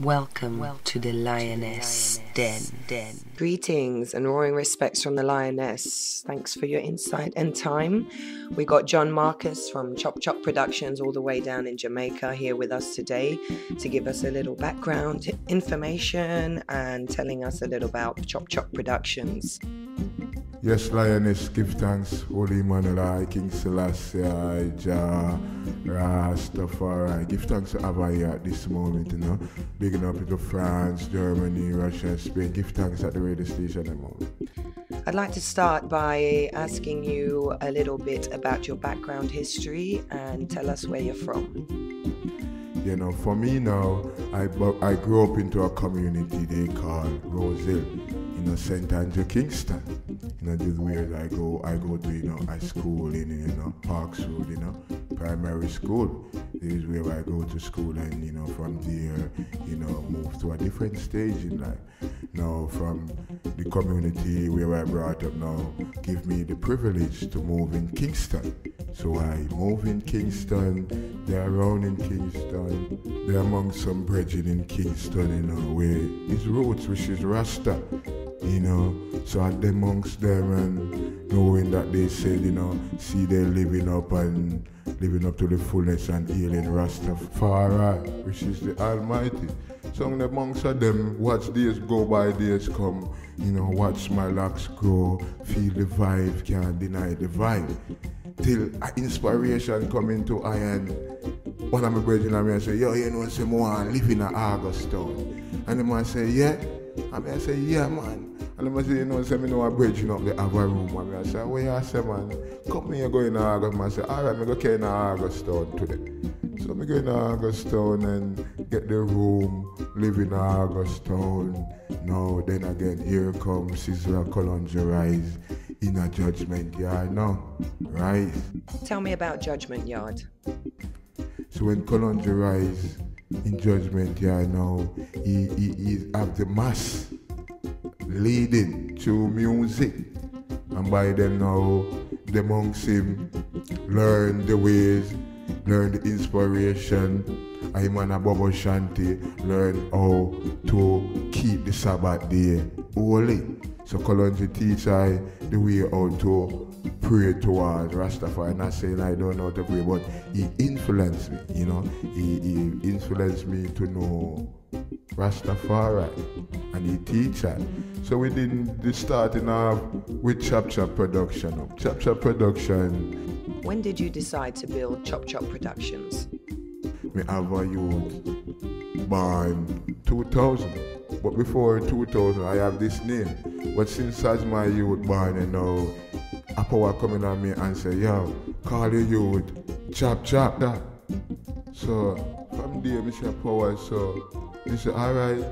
Welcome to the Lioness Den. Greetings and roaring respects from the Lioness. Thanks for your insight and time. We got John Marcus from Chop Chop Productions all the way down in Jamaica here with us today to give us a little background information and telling us a little about Chop Chop Productions. Yes, Lioness, give thanks, Holy Emmanuel, King Selassie, Jah, Rastafari. Give thanks to Avaya at this moment, you know. Bigging up into France, Germany, Russia, Spain. Give thanks at the radio station at the moment. I'd like to start by asking you a little bit about your background history and tell us where you're from. You know, for me now, I grew up into a community they call Roseville, you know, St. Andrew, Kingston. You know, this is where I go to, you know, high school in, you know, Parks Road, you know, primary school. This is where I go to school and, you know, from there, you know, move to a different stage in life. Now, from the community where I brought up now, give me the privilege to move in Kingston. So I move in Kingston, they're around in Kingston, they're among some brethren in Kingston, you know, where his roots, which is Rasta, you know. So I'm amongst them and knowing that they said, you know, see they living up to the fullness and healing Rastafari, which is the Almighty. So amongst them, watch days go by, days come, you know, watch my locks grow, feel the vibe, can't deny the vibe. Till inspiration come into I and one of my brethren and I say, yo, you know, say, I live in Augustown. And the man say, yeah? And I say, yeah, man. And the man say, you know, say, me know a brethren up the have a room. And I say, where you say, man? Come here, go in August. I say, all right, I go carry in Augustown today. So I go in Augustown and get the room, live in Augustown. Now, then again, here comes Sizzler Colonji Rise in a Judgement Yard now, right? Tell me about Judgement Yard. So when Colonji Rise in Judgement Yard now, he have the mass leading through music. And by them now, the monks him learn the ways, learn the inspiration. I'm on a Bobo Shanti, learn how to keep the Sabbath day holy. So Colonji teach I the way how to pray towards Rastafari. Not saying I don't know how to pray, but he influenced me, you know. He influenced me to know Rastafari, and he teach I. So we did the starting off with Chop Chop Production. Chop Chop Production. When did you decide to build Chop Chop Productions? We have a youth born 2000. But before 2000, I have this name. But since as my youth born, you know, a power coming on me and say, yo, call the youth, chop chop that. So from there, I say power, so they say, all right,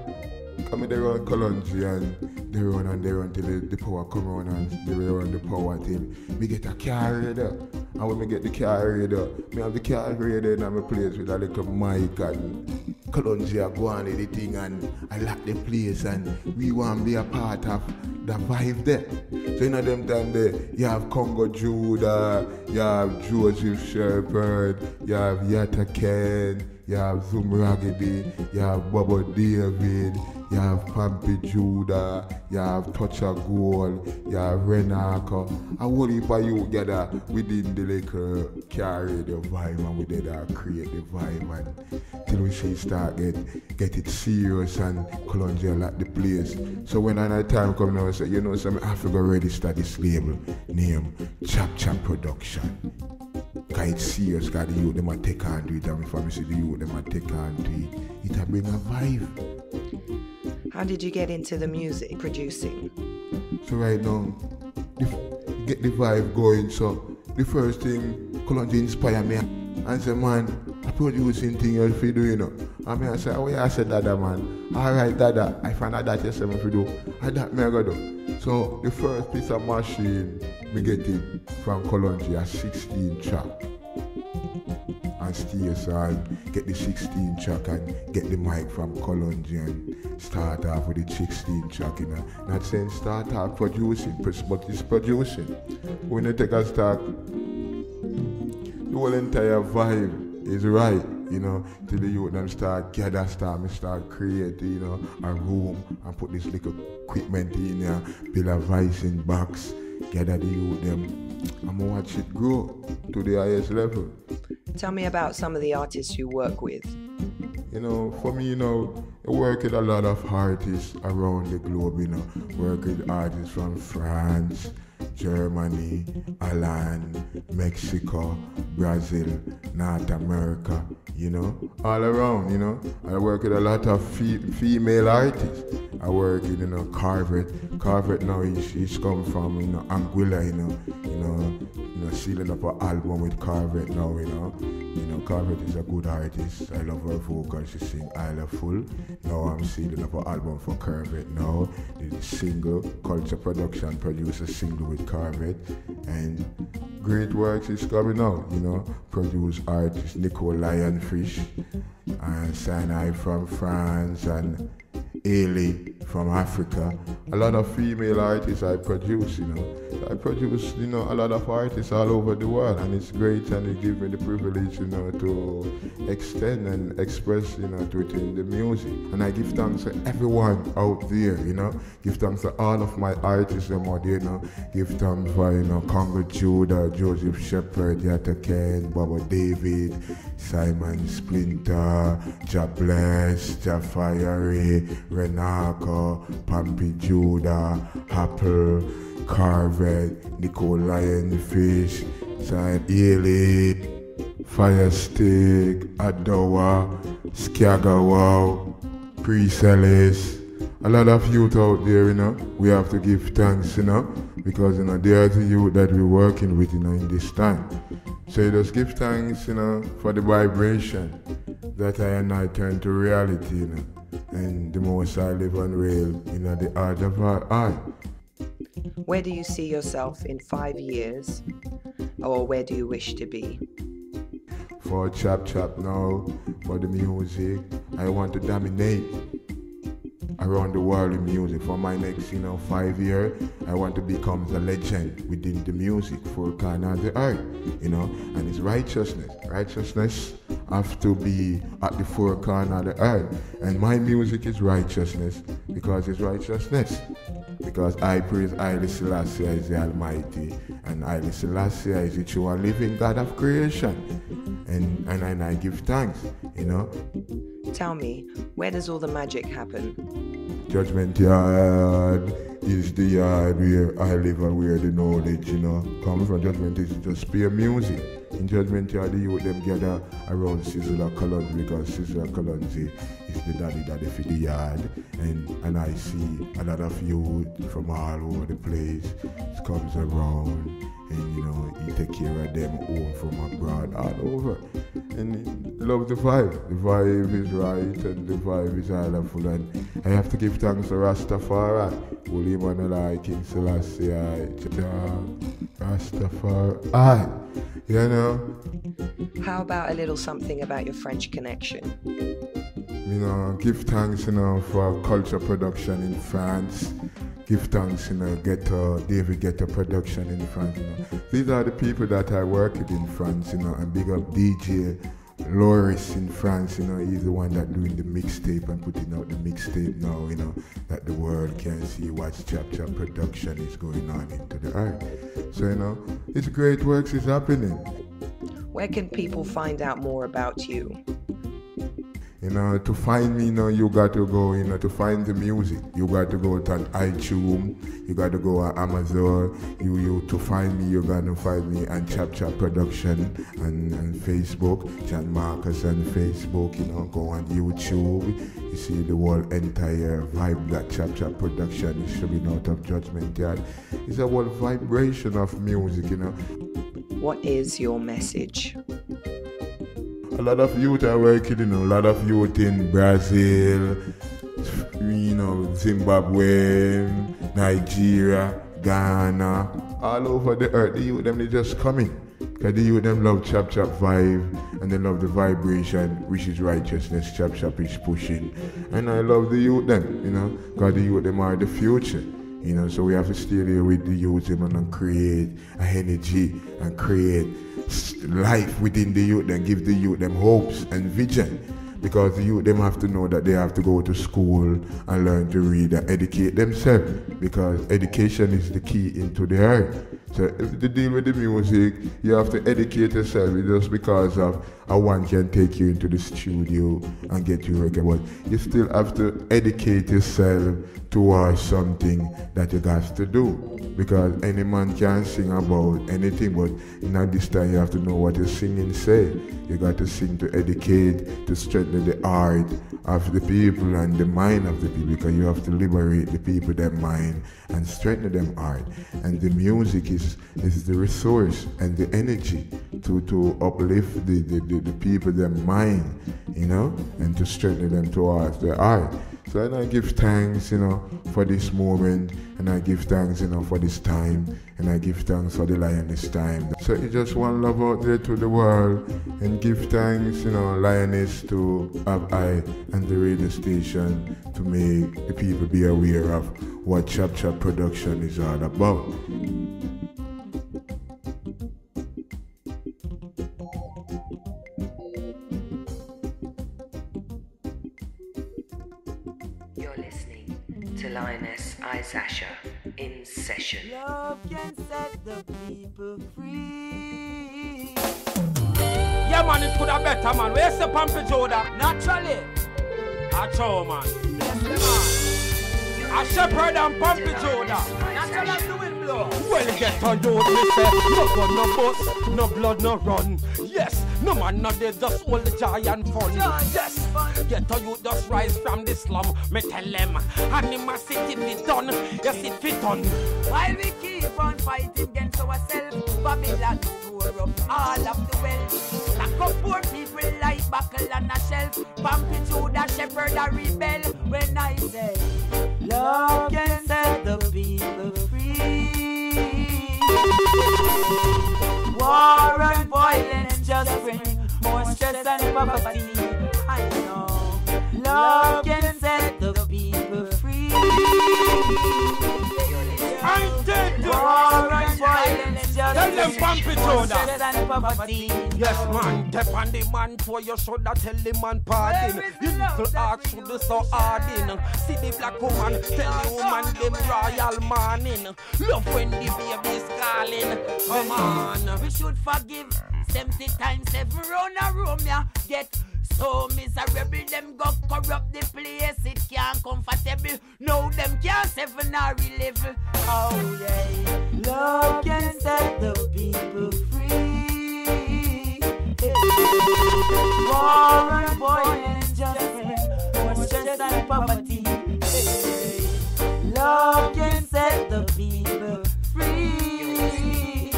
come they run Colonji and they run till the power come on and they run the power till me get a car radar. And when me get the car radar, me have the car radar in my place with a little mic and Colonji go on with the thing and I lock the place and we want to be a part of the vibe there. So in them time there, you have CONGO Judah, you have Joseph Shepherd, you have Yatta Ken, you have Zoom Raggedy, you have Bobo David, you have PAMPI Judah, you have Touch a Goal, you have Renaka. A whole heap of you gather within the little carry the vibe and we did create the vibe and till we see start get it serious and Colonji like the place. So when another time come now I say, you know, so I have to go register this label name Chop Chop Production. Cause it's serious, cause the youth them a take on to it, and if I see the youth them a take on to it, it a bring a vibe. How did you get into the music producing? So right now, get the vibe going. So the first thing Colonji inspire me and say, man, I producing thing you fi do, you know. And me I say, oh yeah, I said Dada, man. Alright, Dada, I find out that you say me fi do, and that me I go do. So the first piece of machine me get it from Colonji, a 16 track. And stay aside, get the 16 track and get the mic from Colonji and start off with the 16 track, you know. Not saying start off producing, but it's producing. When you take a start, the whole entire vibe is right. you know, till the youth them start create, you know, a room and put this little equipment in there, build a voicing box, gather the youth them, and watch it grow to the highest level. Tell me about some of the artists you work with. You know, for me, you know, I work with a lot of artists around the globe, you know. Work with artists from France, Germany, Holland, Mexico, Brazil, North America, you know, all around, you know. I work with a lot of female artists. I work with, you know, Carvet. Carvet now, he's come from, you know, Anguilla, you know, sealing up an album with Carvet now, you know. You know, Carvet is a good artist. I love her vocal. She sing I Love Full. Now I'm sealing up an album for Carvet now. The single, Culture Production produced a single with Carvet. And great works is coming out, you know. Produce artists NICOLA, Lionfish, and Sinai from France, and Ailey from Africa. A lot of female artists I produce, you know. I produce, you know, a lot of artists all over the world, and it's great, and it gives me the privilege, you know, to extend and express, you know, within the music. And I give thanks to everyone out there, you know. Give thanks to all of my artists out there, you know. Give thanks for, you know, CONGO Judah, Joseph Shepherd, Yatta Ken, Baba David, Simon Splinta, Ja Bless, Ja Fiery, Renako, PAMPI Judah, Apple, Carvet, NICOLA, Lionfish, Sign Ely, Firestick, Adowa, Skiagawa, Pre-Celis. A lot of youth out there, you know, we have to give thanks, you know, because, you know, they are the youth that we're working with, you know, in this time. So just give thanks, you know, for the vibration that I and I turn to reality, you know, and the most I live and real, you know, the art of our eye. Where do you see yourself in 5 years, or where do you wish to be? For Chap now, for the music, I want to dominate around the world in music. For my next, you know, 5 years, I want to become the legend within the music for kind of the art, you know, and it's righteousness. Righteousness have to be at the forefront of the art, and my music is righteousness because it's righteousness. Because I praise Haile Selassie is the Almighty, and Haile Selassie is the true and living God of creation, and I give thanks, you know. Tell me, where does all the magic happen? Judgement Yard is the yard where I live and where the knowledge, you know, comes from. Judgement is just pure music. In Judgement Yard, the youth them gather around Sizzla Colonzi, because Sizzla Colonzi is the daddy for the yard, and I see a lot of youth from all over the place comes around, and, you know, he take care of them home from abroad, all over, and love the vibe. The vibe is right, and the vibe is full, and I have to give thanks to Rastafari, Holy Manala, King Selassie, Rastafari, you know. How about a little something about your French connection? You know, give thanks, you know, for culture production in France. Give thanks, you know, David Guetta production in France, you know. These are the people that I work with in France, you know, and big up DJ Loris in France, you know. He's the one that doing the mixtape and putting out the mixtape now, you know, that the world can see what Chap production is going on into the art. So, you know, it's great works is happening. Where can people find out more about you? You know, to find me, you know, you got to go, you know, to find the music, you got to go to iTunes, you got to go on Amazon, you to find me, you got to find me on Chap Production and Facebook, John Marcus on Facebook, you know, go on YouTube, you see the whole entire vibe that Chap Production is showing out of Judgement Yard. It's a whole vibration of music, you know. What is your message? A lot of youth are working, you know, a lot of youth in Brazil, you know, Zimbabwe, Nigeria, Ghana, all over the earth. The youth them, they just coming. Because the youth them love Chap vibe, and they love the vibration, which is righteousness, Chap is pushing. And I love the youth them, you know, because the youth them are the future. You know, so we have to stay there with the youth and create an energy and create life within the youth and give the youth them hopes and vision. Because the youth them have to know that they have to go to school and learn to read and educate themselves. Because education is the key into the earth. So if you deal with the music, you have to educate yourself. Just because of one can take you into the studio and get you reggae, but you still have to educate yourself towards something that you got to do. Because any man can sing about anything, but in this time you have to know what you're singing say. You got to sing to educate, to strengthen the heart of the people and the mind of the people, because you have to liberate the people, their mind, and strengthen them heart. And the music is the resource and the energy to uplift the people, their mind, you know, and to strengthen them towards their heart. So and I give thanks, you know, for this moment, and I give thanks, you know, for this time, and I give thanks for the Lioness time. So it's just one love out there to the world, and give thanks, you know, Lioness, to have I and the radio station to make the people be aware of what Chop Chop production is all about. You're listening to Lioness Izasha in session. Love can set the people free. Yeah, man, it could have better, man. Where's the PAMPI Joda? Naturally. Acho, man. Yes, man. A shepherd and PAMPI Joda. Naturally, I'm doing blow. Well, get on you, me say. No gun, no bus, no blood, no run. Yes, no man, no they just hold the giant fun. Yes, get on you, just rise from the slum. Me tell them, animosity be done. Yes, it be done. While we keep on fighting against ourselves, Babylon store up all of the wealth. Lock up poor people like buckle on a shelf. PAMPI Joda, shepherd a rebel. When I say love can set the people free, war and violence just bring more stress and poverty. I know love can set the people free. I'm dead. War and violence just Tell them bring PAMPI more Joda. stress and poverty. Yes, man, tap on the man for your shoulder, tell the man pardon. You little heart should be so harden. See the black woman, tell the woman them royal morning. Love when the baby's calling. Come on. We should forgive 70 times 7 round a room, yeah. Get so miserable, them go corrupt the place. It can't comfortable. No, them can't 7 or 11. Oh yeah, love can set the people free. War and violence just bring more stress and poverty. Hey, love can set the people free.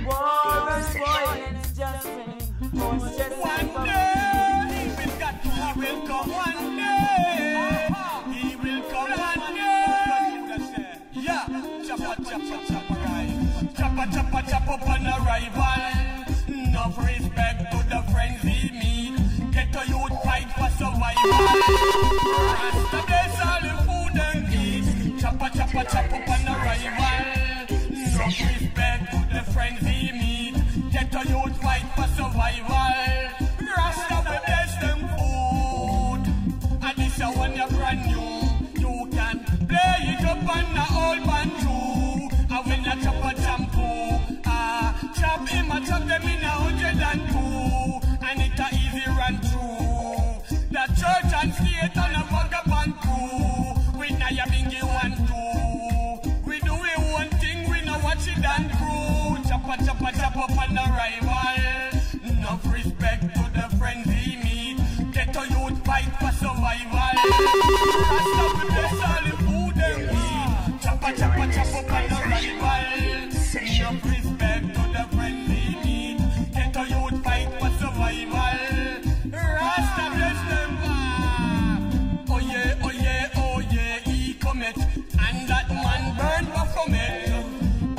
War and violence just bring more stress and poverty. We've got to will come one day. He will come one day. Yeah, choppa, choppa, choppa, right. Choppa, choppa, choppa upon arrival. Enough respect to the friends we meet. Get a youth fight for survival. Rasta bless all the food and eat. Choppa, choppa, choppa upon arrival. Enough respect to the friends we meet. Get a youth fight for survival. Rasta bless them food. And this is one you brand new. You can play it up on the old banjo. And when you chop a shampoo, chop him and chop them in 102. And it's a easy run through. The church and state on a vagabond crew. We now you bingy 1 2. We do it one thing, we know what she done crew. Choppa, choppa, chop up on the rival. Enough respect to the friends we meet. Get a youth fight for survival. Rasta with bless all the food and eat. Choppa, choppa, chop up on the rival. Enough respect to the friends we meet. Get a youth fight for survival. Rasta bless them back. Oh yeah, oh yeah, oh yeah, he commit. And that man burn Baphomet.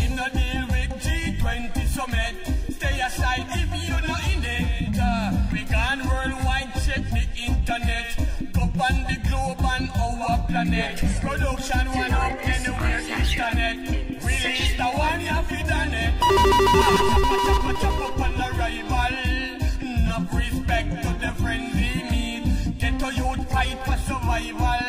In the deal with G20 summit. Stay aside if you're not in it. We can worldwide check the internet. Go on the globe and our planet. Production one fight for survival.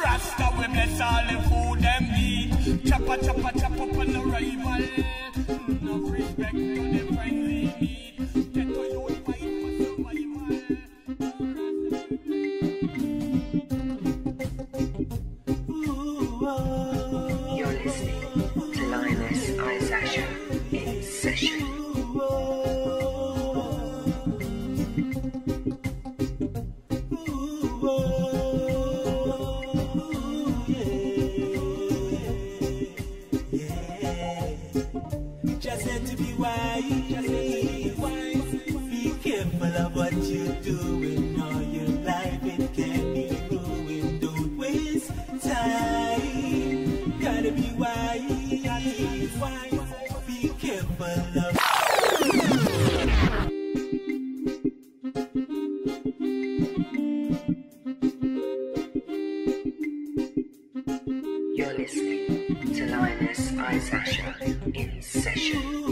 Rasta we bless all the food them eat. Chopper, chopper, chop up on the rival. No respect to the friends we meet. Get to you fight for survival. You're listening to Lioness Izasha in session. Just said to be wise, be careful of what you're doing. All your life it can be ruined. Don't waste time. Gotta be wise, be careful of. You're listening to Lioness Izasha in session.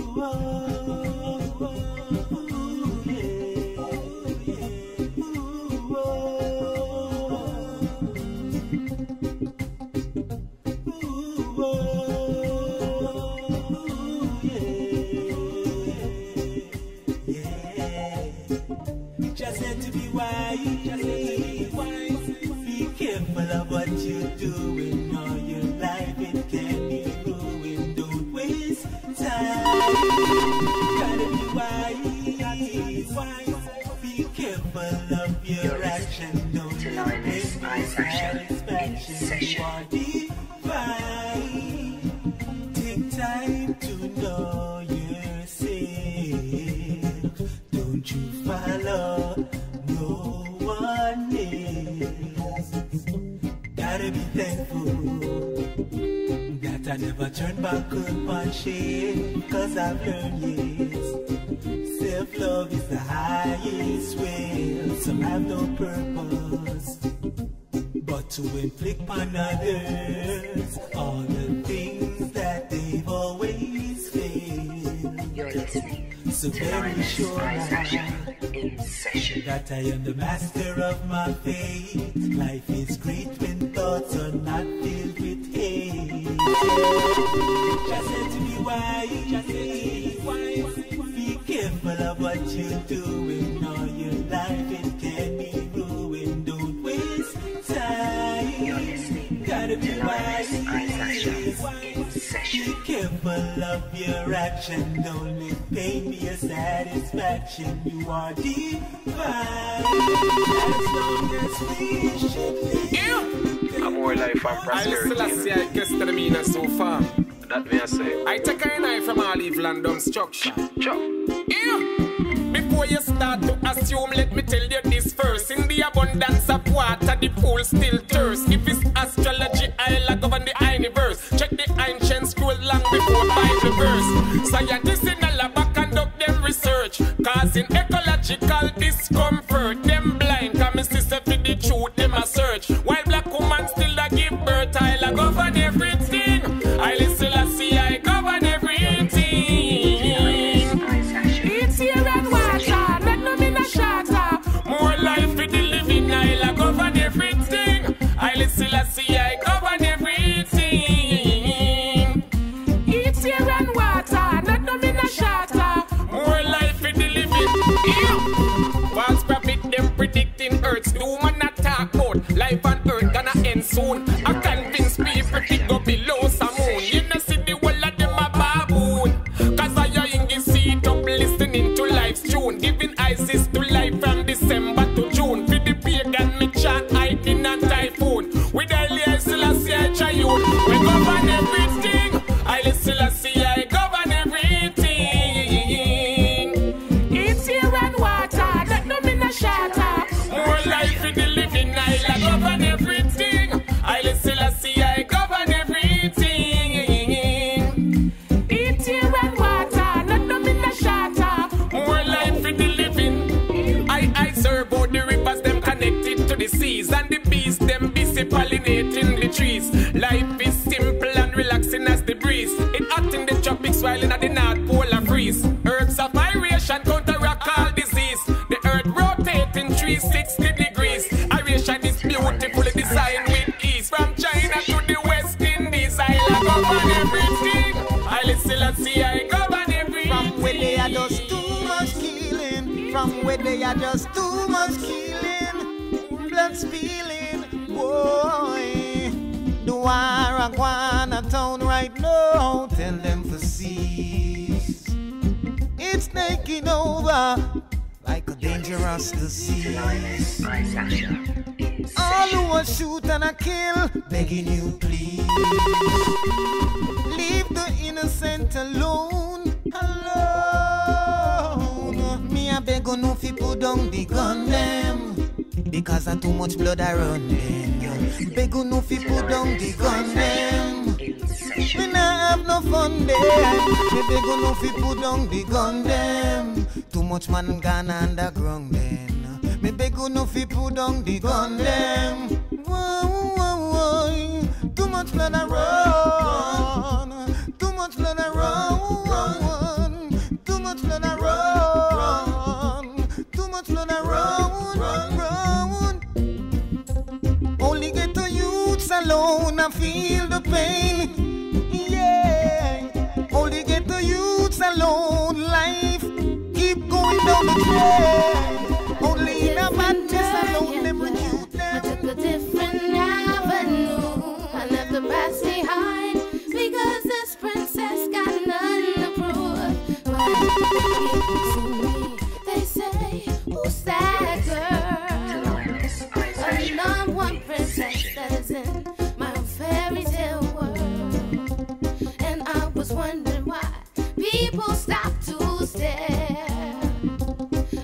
Just said to be wise, be careful of what you're doing. All your life it can be ruined. Don't waste time. Gotta be wise, be careful of your action. Don't to Lioness Izasha in session. Divine. Take time to know yourself. Don't you follow no one else. Gotta be thankful that I never turned back on one shit. Cause I've learned, yes, self-love is the highest way. Some have no purpose but to inflict on others all the things that they've always failed. You're listening So to very Lioness sure Izasha in session. that I am the master of my fate. Life is great when thoughts are not filled with hate. Just said to be wise, be careful of what you're doing. All your life it can be ruined. Don't waste time. You're listening Gotta to be Lioness Izasha wise. in session. Be careful of your action. Don't let pain be a satisfaction. You are divine. As long as we should live. I'm more life and prosperity. I guess to the meaner so far. That may I say. I take a knife from all evil and dumb structure. Chop. Before you start to assume, let me tell you this first. In the abundance of water, the pool still thirsts. If it's astrology, I'll govern the universe. Check the ancient scroll long before Bible verse. Scientists in a lab conduct them research, causing ecological discomfort. Them blind, come sister for the truth, them a search. While black woman still a give birth, I'll govern everything. I listen, I see, I govern everything. It's here and water, let no mean a shatter. More life for the living, I'll govern everything. I listen, I see, I govern everything. It's here and water, let no mean a shatter. More life for the living. False prophet, them predicting earth's doom and attack mode. Life on earth gonna end soon. I convince people to go below some moon. You know see the whole of them a baboon. Cause I INGI seat up listening to life's tune. Giving ISIS to life from December to June. For the pagan me chant hiking and typhoon. With Lioness Izasha I try you. We govern everything. Lioness Izasha I govern everything. It's here and water, let no mean a shatter. More life for the living, I'll govern everything. Lioness Izasha beautifully designed with ease. From China to the West Indies, I govern everything. I listen see I govern everything. From where they are just too much killing. From where they are just too much killing. Blood spilling, boy. The war a Guana town right now. Tell them to cease. It's taking over like a dangerous disease. Lioness Izasha in All session. who are shoot and a kill, begging you please. Leave the innocent alone, alone. Me a beg on no fi put down the gun them, because of too much blood I run them. Beg on no fi put down the gun them. In session. Me nah have no fun there. Me beg on no fi put down the gun them. Too much man gone underground then. Me beg on no fi put down the gun them. Whoa, whoa, whoa. Too much blood I run. Too much blood I run. Too much blood I run. Too much blood I run. Only get the youths alone and feel the pain. Yeah. Only get the youths alone. Life keep going down the drain. Only in a madness alone them recruit them. I took a different avenue. I left the past behind because this princess got nothing to prove. When people see me, they say, who's that girl? Lioness A Izasha number one in princess session. that is in my fairy tale world. And I was wondering why people stop to stare.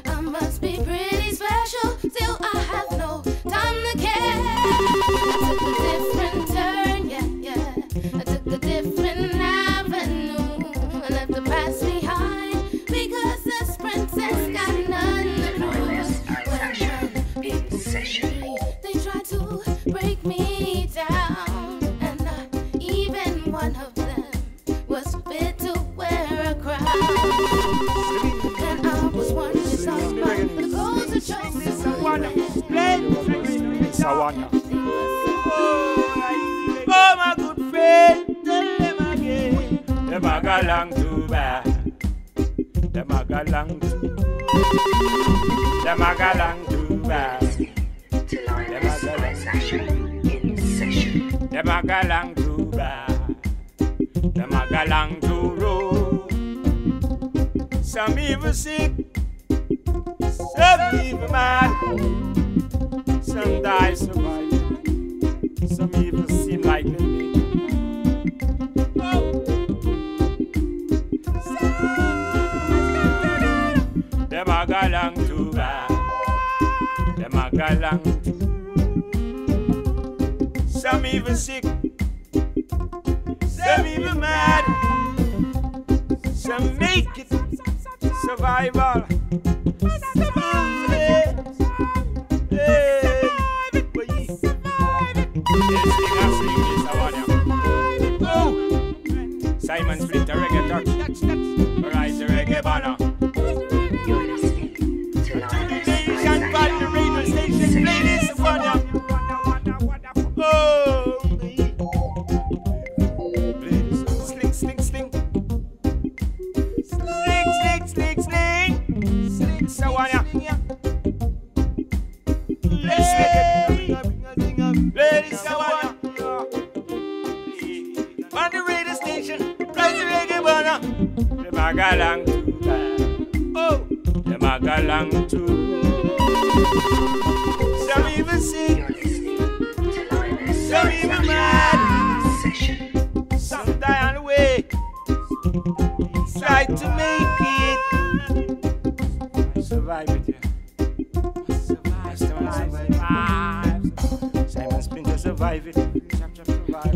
I must be pretty special, still I have no time to care. I took a different turn, yeah. I took a different avenue. I left the past behind because this princess got nothing to Lioness prove. Izasha in session. They try to break me down, and not even one of them was fit to wear a crown. And I was wondering something about the goals that chose to Oh, my good friend, tell them again. Them a go long too bad. Them a go long too. Them a go long too bad. To Lioness Izasha in session. Them a go long too bad. Them a go long too road. Some even sick. Some even mad. Some die surviving. Some even seem like they make. Them a go long too bad. Them a go long too. Some even sick. Some even mad. Some make it. Survival. Simon Splinta reggae touch. Rise the reggae banner. You're listening to Lioness Nation by the radio station. Play this for ya. Oh, play this. Sling, sling, sling. Sling, sling, sling, sling. Sling, Sawania. Let's make it. Play this, Sawania. On the radio station. Play the reggae banner. Them a go long too bad. Oh, them a go long too. Some even sick. You're listening to Lioness Some even Izasha mad. in session. Some die on the way. Try to make it. I survive it, yeah. Simon Splinta survive it.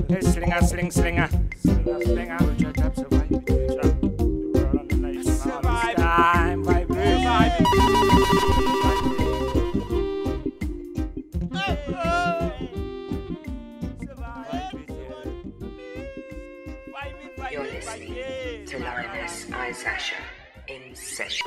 Hey, slinger, sling, slinger. Slinger, slinger. Survive it. Survive time, vibe, revive it. You're listening to Lioness Izasha in session.